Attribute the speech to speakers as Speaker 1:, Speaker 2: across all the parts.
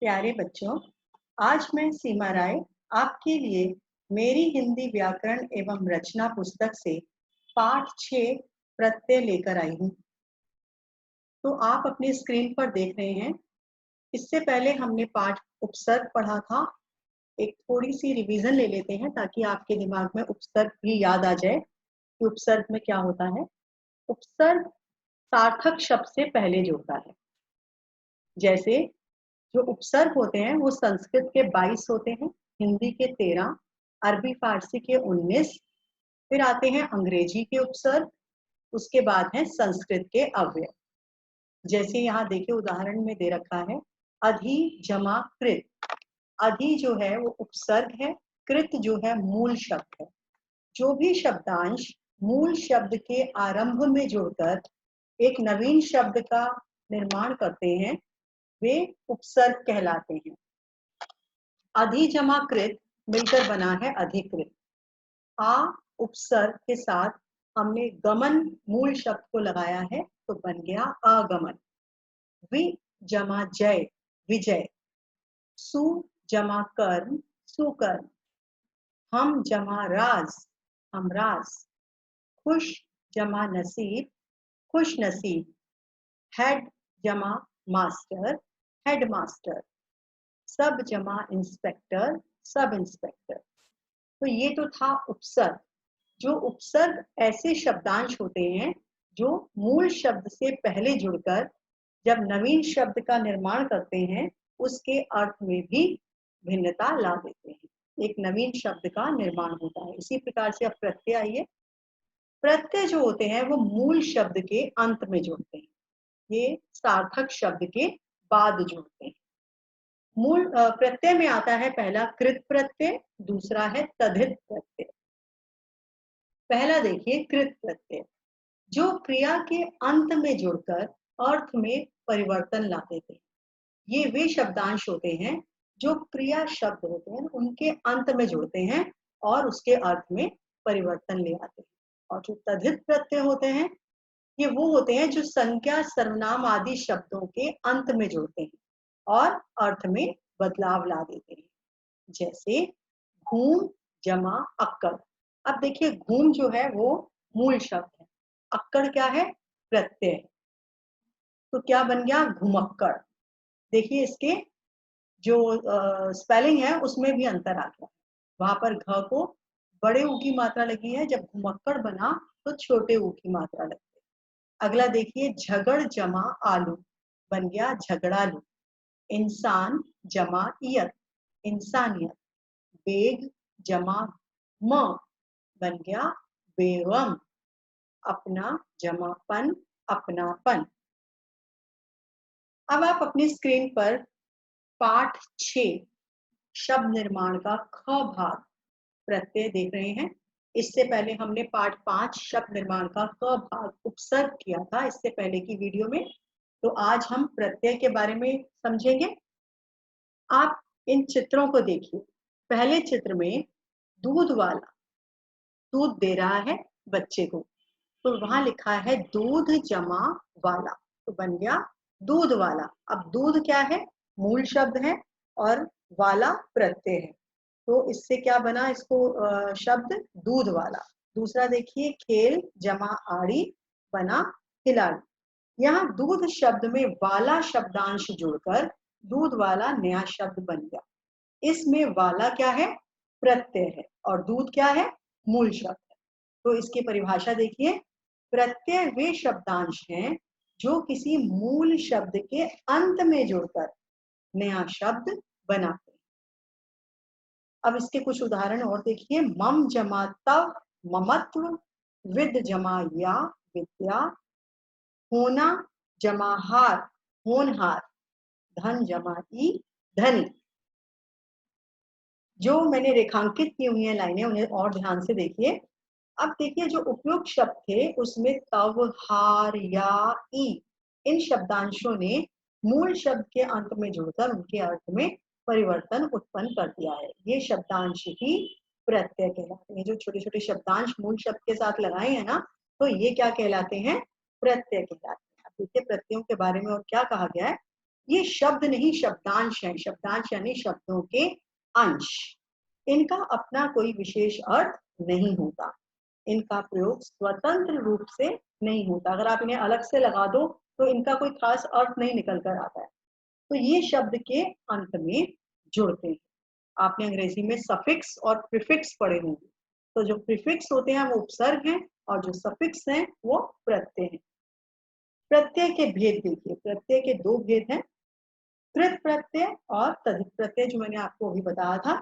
Speaker 1: प्यारे बच्चों, आज मैं सीमा राय आपके लिए मेरी हिंदी व्याकरण एवं रचना पुस्तक से पाठ 6 प्रत्यय लेकर आई हूँ। तो आप अपनी स्क्रीन पर देख रहे हैं। इससे पहले हमने पाठ उपसर्ग पढ़ा था। एक थोड़ी सी रिवीजन ले लेते हैं ताकि आपके दिमाग में उपसर्ग भी याद आ जाए कि उपसर्ग में क्या होता है। उपसर्ग सार्थक शब्द से पहले जुड़ता है। जैसे जो उपसर्ग होते हैं वो संस्कृत के 22 होते हैं, हिंदी के 13, अरबी फारसी के 19, फिर आते हैं अंग्रेजी के उपसर्ग, उसके बाद है संस्कृत के अव्यय। जैसे यहाँ देखिए उदाहरण में दे रखा है अधि जमा कृत। अधि जो है वो उपसर्ग है, कृत जो है मूल शब्द है। जो भी शब्दांश मूल शब्द के आरंभ में जुड़कर एक नवीन शब्द का निर्माण करते हैं वे उपसर्ग कहलाते हैं। अधि जमा कृत मिलकर बना है अधिकृत। आ उपसर्ग के साथ हमने गमन मूल शब्द को लगाया है तो बन गया अगमन। वि जमा जय विजय। सु जमा कर्म सुकर्म। हम जमा राज हमराज। खुश जमा नसीब खुश नसीब। हेड जमा मास्टर हेड मास्टर। सब जमा इंस्पेक्टर सब इंस्पेक्टर। तो ये तो था उपसर्ग। जो उपसर्ग ऐसे शब्दांश होते हैं जो मूल शब्द से पहले जुड़कर जब नवीन शब्द का निर्माण करते हैं उसके अर्थ में भी भिन्नता ला देते हैं। एक नवीन शब्द का निर्माण होता है। इसी प्रकार से अब प्रत्यय आइए। प्रत्यय जो होते हैं वो मूल शब्द के अंत में जुड़ते हैं। ये सार्थक शब्द के बाद जुड़ते हैं। मूल प्रत्यय में आता है पहला कृत प्रत्यय, दूसरा है तद्धित प्रत्यय। पहला देखिए कृत प्रत्यय, जो क्रिया के अंत में जुड़कर अर्थ में परिवर्तन ला देते हैं। ये वे शब्दांश होते हैं जो क्रिया शब्द होते हैं उनके अंत में जुड़ते हैं और उसके अर्थ में परिवर्तन ले आते हैं। और जो तद्धित प्रत्यय होते हैं ये वो होते हैं जो संज्ञा सर्वनाम आदि शब्दों के अंत में जुड़ते हैं और अर्थ में बदलाव ला देते हैं। जैसे घूम जमा अक्कड़। अब देखिए घूम जो है वो मूल शब्द है, अक्कड़ क्या है, प्रत्यय। तो क्या बन गया, घुमक्कड़। देखिए इसके जो स्पेलिंग है उसमें भी अंतर आ गया। वहां पर घ को बड़े ऊ की मात्रा लगी है, जब घुमक्कड़ बना तो छोटे ऊ की मात्रा लगी। अगला देखिए झगड़ जमा आलू बन गया झगड़ालू। इंसान जमा इयत इंसानियत। बेग जमा म बन गया बेगम। अपना जमा पन अपनापन। अब आप अपनी स्क्रीन पर पाठ 6 शब्द निर्माण का ख भाग प्रत्यय देख रहे हैं। इससे पहले हमने पाठ 5 शब्द निर्माण का क भाग उपसर्ग किया था इससे पहले की वीडियो में। तो आज हम प्रत्यय के बारे में समझेंगे। आप इन चित्रों को देखिए। पहले चित्र में दूध वाला दूध दे रहा है बच्चे को, तो वहां लिखा है दूध जमा वाला, तो बन गया दूध वाला। अब दूध क्या है, मूल शब्द है और वाला प्रत्यय है, तो इससे क्या बना इसको शब्द दूध वाला। दूसरा देखिए खेल जमा आड़ी बना खिलाड़ी। यहाँ दूध शब्द में वाला शब्दांश जुड़कर दूध वाला नया शब्द बन गया। इसमें वाला क्या है, प्रत्यय है, और दूध क्या है, मूल शब्द है। तो इसकी परिभाषा देखिए। प्रत्यय वे शब्दांश हैं जो किसी मूल शब्द के अंत में जुड़कर नया शब्द बनाते हैं। अब इसके कुछ उदाहरण और देखिए। मम जमा तव ममत्व। विद जमा या विद्या। होना जमा हार होनहार। धन जमा ई धनी। जो मैंने रेखांकित की हुई है लाइनें उन्हें और ध्यान से देखिए। अब देखिए जो उपयुक्त शब्द थे उसमें तव हार या ई इन शब्दांशों ने मूल शब्द के अंत में जुड़कर उनके अर्थ में परिवर्तन उत्पन्न कर दिया है। ये शब्दांश ही प्रत्यय कहलाते हैं। जो छोटे छोटे शब्दांश मूल शब्द के साथ लगाए हैं ना, तो ये क्या कहलाते हैं, प्रत्यय कहलाते हैं। अब देखिए प्रत्ययों के बारे में और क्या कहा गया है। ये शब्द नहीं शब्दांश है, शब्दांश यानी शब्दों के अंश। इनका अपना कोई विशेष अर्थ नहीं होता, इनका प्रयोग स्वतंत्र रूप से नहीं होता। अगर आप इन्हें अलग से लगा दो तो इनका कोई खास अर्थ नहीं निकल कर आता है। तो ये शब्द के अंत में जुड़ते हैं। आपने अंग्रेजी में सफिक्स और प्रीफिक्स पढ़े होंगे। तो जो प्रीफिक्स होते हैं वो उपसर्ग हैं और जो सफिक्स हैं वो प्रत्यय हैं। प्रत्यय के भेद देखिए, प्रत्यय के दो भेद हैं, कृत प्रत्यय और तद्धित प्रत्यय, जो मैंने आपको अभी बताया था।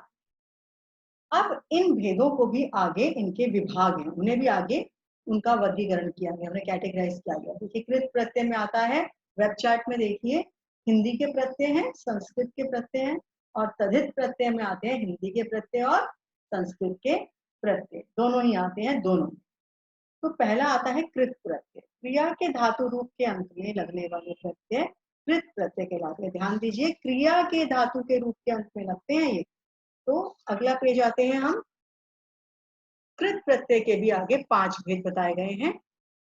Speaker 1: अब इन भेदों को भी आगे इनके विभाग हैं, उन्हें भी आगे उनका वर्गीकरण किया गया, उन्हें कैटेगराइज किया गया। देखिए कृत प्रत्यय में आता है, वेब चार्ट में देखिए, हिंदी के प्रत्यय हैं, संस्कृत के प्रत्यय हैं, और तद्धित प्रत्यय में आते हैं हिंदी के प्रत्यय और संस्कृत के प्रत्यय, दोनों ही आते हैं, दोनों। तो पहला आता है कृत प्रत्यय। क्रिया के धातु रूप के अंत में लगने वाले प्रत्यय कृत प्रत्यय कहलाते हैं। ध्यान दीजिए, क्रिया के धातु के रूप के अंत में लगते हैं ये। तो अगला पेज आते हैं हम। कृत प्रत्यय के भी आगे 5 भेद बताए गए हैं।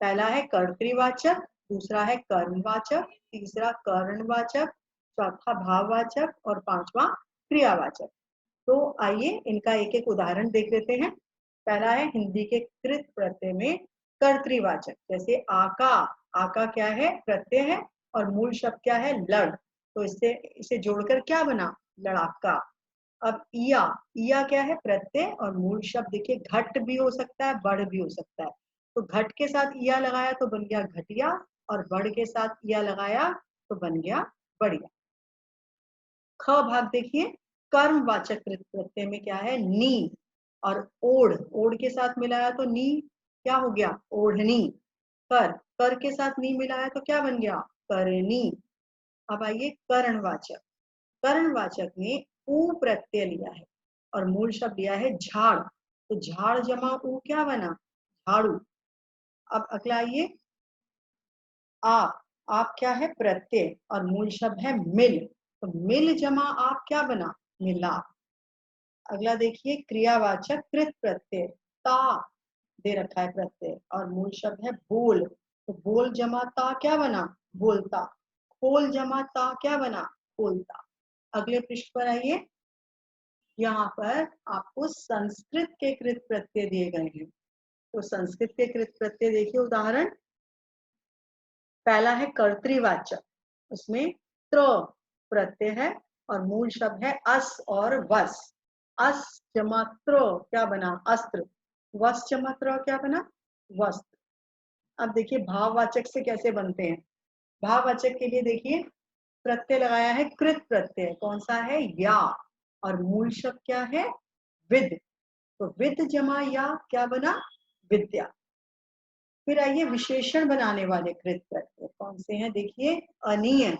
Speaker 1: पहला है कर्तृवाचक, दूसरा है कर्मवाचक, तीसरा कर्णवाचक, चौथा भाववाचक और पांचवा क्रियावाचक। तो आइए इनका एक एक उदाहरण देख लेते हैं। पहला है हिंदी के कृत प्रत्यय में कर्तृवाचक, जैसे आका। आका क्या है? प्रत्यय है और मूल शब्द क्या है? लड़। तो इसे जोड़कर क्या बना? लड़ाका। अब इया, इया क्या है? प्रत्यय और मूल शब्द देखिए, घट भी हो सकता है, बढ़ भी हो सकता है। तो घट के साथ इया लगाया तो बन गया घटिया, और बढ़ के साथ इया लगाया तो बन गया बढ़िया। ख भाग देखिए, कर्मवाचक प्रत्यय में क्या है? नी। और ओढ़, ओढ़ के साथ मिलाया तो नी क्या हो गया? ओढ़नी। कर, कर के साथ नी मिलाया तो क्या बन गया? करनी। अब आइए कर्णवाचक। कर्णवाचक में ऊ प्रत्यय लिया है और मूल शब्द लिया है झाड़, तो झाड़ जमा ऊ क्या बना? झाड़ू। अब अगला आइए, आप क्या है? प्रत्यय और मूल शब्द है मिल, तो मिल जमा आप क्या बना? मिला। अगला देखिए, क्रियावाचक कृत प्रत्यय, ता दे रखा है प्रत्यय और मूल शब्द है बोल, तो बोल जमा ता क्या बना? बोलता। खोल जमा ता क्या बना? खोलता। अगले पृष्ठ पर आइए, यहाँ पर आपको संस्कृत के कृत प्रत्यय दिए गए हैं। तो संस्कृत के कृत प्रत्यय देखिए, उदाहरण। पहला है कर्तृवाचक, उसमें त्र प्रत्यय है और मूल शब्द है अस और वस। अस जमा त्र क्या बना? अस्त्र। वस जमा त्र क्या बना? वस्त्र। अब देखिए भाववाचक से कैसे बनते हैं। भाववाचक के लिए देखिए, प्रत्यय लगाया है कृत प्रत्यय, कौन सा है? या। और मूल शब्द क्या है? विद, तो विद जमा या क्या बना? विद्या। फिर आइए विशेषण बनाने वाले कृत प्रत्यय कौन से हैं? देखिए, अनीय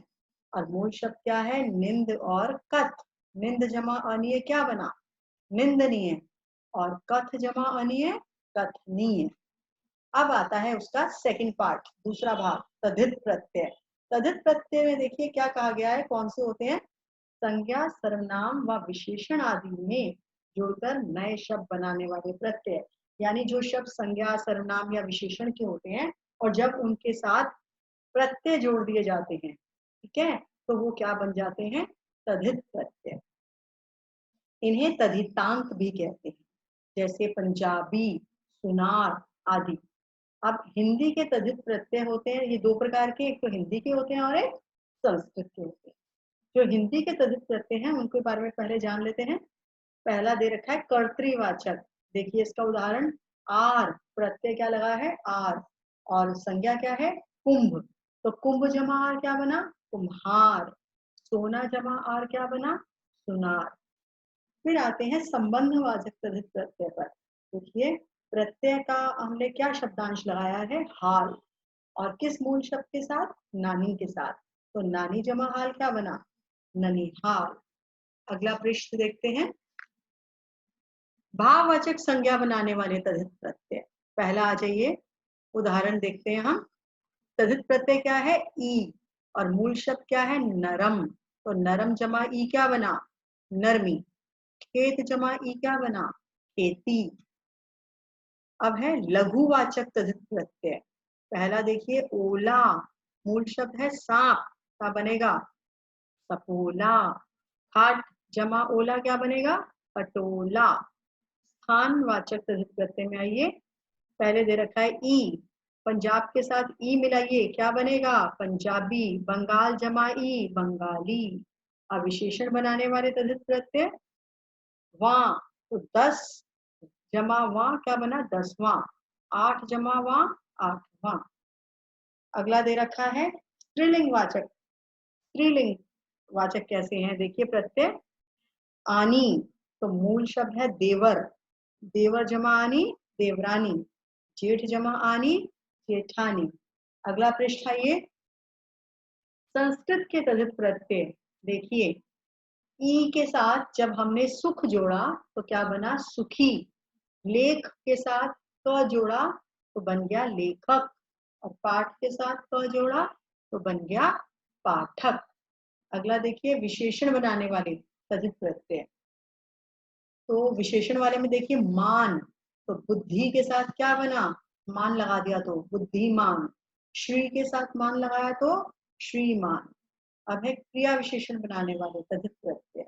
Speaker 1: और मूल शब्द क्या है? निंद और कथ। निंद जमा अनीय क्या बना? निंदनीय। और कथ जमा अनीय कथनीय। अब आता है उसका सेकंड पार्ट, दूसरा भाग, तद्धित प्रत्यय। तद्धित प्रत्यय में देखिए क्या कहा गया है, कौन से होते हैं? संज्ञा, सर्वनाम व विशेषण आदि में जोड़कर नए शब्द बनाने वाले प्रत्यय। यानी जो शब्द संज्ञा, सर्वनाम या विशेषण के होते हैं और जब उनके साथ प्रत्यय जोड़ दिए जाते हैं, ठीक है, तो वो क्या बन जाते हैं? तद्धित प्रत्यय। इन्हें तद्धितांत भी कहते हैं, जैसे पंजाबी, सुनार आदि। अब हिंदी के तद्धित प्रत्यय होते हैं ये 2 प्रकार के, एक तो हिंदी के होते हैं और एक संस्कृत के होते हैं। जो हिंदी के तद्धित प्रत्यय हैं उनके बारे में पहले जान लेते हैं। पहला दे रखा है कर्तृवाचक, देखिए इसका उदाहरण, आर प्रत्यय क्या लगा है? आर, और संज्ञा क्या है? कुंभ, तो कुंभ जमा आर क्या बना? कुम्हार। सोना जमा आर क्या बना? सुनार। फिर आते हैं संबंधवाचक तद्धित प्रत्यय पर। देखिए, प्रत्यय का हमने क्या शब्दांश लगाया है? हाल, और किस मूल शब्द के साथ? नानी के साथ, तो नानी जमा हाल क्या बना? ननिहाल। अगला पृष्ठ देखते हैं, भाववाचक संज्ञा बनाने वाले तद्धित प्रत्यय। पहला आ जाइए, उदाहरण देखते हैं हम। तद्धित प्रत्यय क्या है? ई, और मूल शब्द क्या है? नरम, तो नरम जमा ई क्या बना? नरमी। खेत जमा ई क्या बना? खेती। अब है लघुवाचक तद्धित प्रत्यय। पहला देखिए, ओला, मूल शब्द है सांप, क्या बनेगा? सपोला। खाट जमा ओला क्या बनेगा? पटोला। स्थानवाचक तद्धित प्रत्यय में आइए, पहले दे रखा है ई, पंजाब के साथ ई मिलाइए, क्या बनेगा? पंजाबी। बंगाल जमा ई, बंगाली। अब विशेषण बनाने वाले तद्धित प्रत्यय, वां, तो 10 जमा वां क्या बना? 10वां। 8 जमा वां, 8वां। अगला दे रखा है स्त्रीलिंग वाचक। स्त्रीलिंग वाचक कैसे हैं देखिए, प्रत्यय आनी, तो मूल शब्द है देवर, देवर जमा आनी, देवरानी। जेठ जमा आनी, जेठानी। अगला पृष्ठ आइए, संस्कृत के तद्धित प्रत्यय देखिए, ई के साथ जब हमने सुख जोड़ा तो क्या बना? सुखी। लेख के साथ क जोड़ा तो बन गया लेखक, और पाठ के साथ क जोड़ा तो बन गया पाठक। अगला देखिए, विशेषण बनाने वाले तद्धित प्रत्यय, तो विशेषण वाले में देखिए मान, तो बुद्धि के साथ क्या बना? मान लगा दिया तो बुद्धिमान। श्री के साथ मान लगाया तो श्रीमान। अब है क्रिया विशेषण बनाने वाले तद्धित प्रत्यय,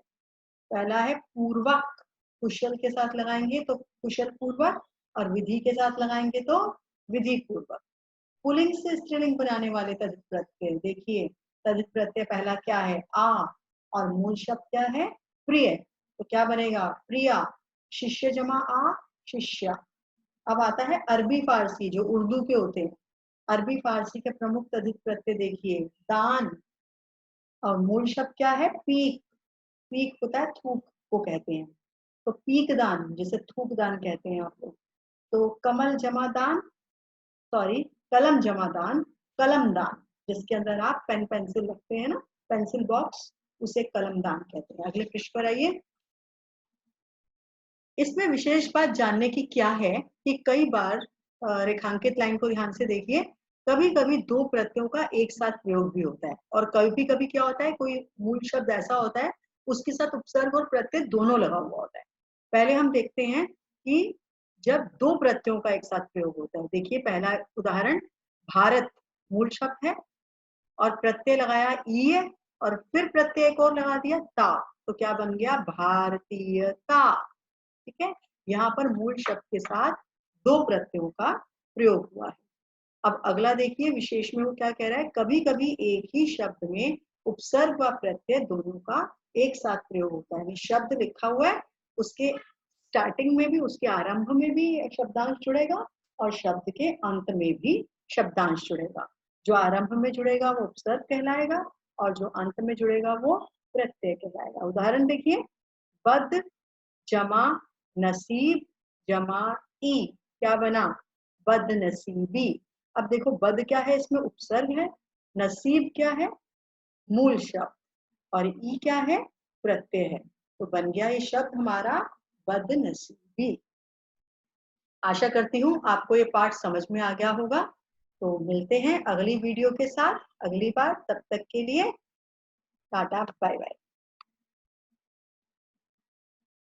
Speaker 1: पहला है पूर्वक, कुशल के साथ लगाएंगे तो कुशल पूर्वक, और विधि के साथ लगाएंगे तो विधि पूर्वक। पुल्लिंग से स्त्रीलिंग बनाने वाले तद्धित प्रत्यय देखिए, तद्धित प्रत्यय पहला क्या है? आ, और मूल शब्द क्या है? प्रिय, तो क्या बनेगा? प्रिया। शिष्य जमा आ, शिष्या। अब आता है अरबी फारसी जो उर्दू के होते हैं, अरबी फारसी के प्रमुख तद्धित प्रत्यय देखिए, दान, और मूल शब्द क्या है? पीक। पीक होता है थूक को कहते हैं, तो पीक दान, जिसे थूक दान कहते हैं आप लोग। तो कमल जमा दान, सॉरी कलम जमा दान, कलम दान, जिसके अंदर आप पेन पेंसिल रखते हैं ना, पेंसिल बॉक्स, उसे कलम दान कहते हैं। अगले पृष्ठ पर आइए, इसमें विशेष बात जानने की क्या है कि कई बार रेखांकित लाइन को ध्यान से देखिए, कभी कभी दो प्रत्ययों का एक साथ प्रयोग भी होता है, और कभी कभी क्या होता है, कोई मूल शब्द ऐसा होता है उसके साथ उपसर्ग और प्रत्यय दोनों लगा हुआ होता है। पहले हम देखते हैं कि जब दो प्रत्ययों का एक साथ प्रयोग होता है, देखिए पहला उदाहरण, भारत मूल शब्द है और प्रत्यय लगाया ई है, और फिर प्रत्यय एक और लगा दिया ता, तो क्या बन गया? भारतीयता। ठीक है, यहाँ पर मूल शब्द के साथ दो प्रत्ययों का प्रयोग हुआ है। अब अगला देखिए, विशेष में वो क्या कह रहा है, कभी कभी एक ही शब्द में उपसर्ग व प्रत्यय दोनों का एक साथ प्रयोग होता है। शब्द लिखा हुआ है, उसके स्टार्टिंग में भी, उसके आरंभ में भी शब्दांश जुड़ेगा, और शब्द के अंत में भी शब्दांश जुड़ेगा। जो आरंभ में जुड़ेगा वो उपसर्ग कहलाएगा, और जो अंत में जुड़ेगा वो प्रत्यय कहलाएगा। उदाहरण देखिए, बद जमा नसीब जमा ई, क्या बना? बदनसीबी। अब देखो बद क्या है, इसमें उपसर्ग है, नसीब क्या है? मूल शब्द, और ई क्या है? प्रत्यय है, तो बन गया ये शब्द हमारा बदनसीबी। आशा करती हूँ आपको ये पाठ समझ में आ गया होगा। तो मिलते हैं अगली वीडियो के साथ अगली बार, तब तक के लिए टाटा बाय बाय।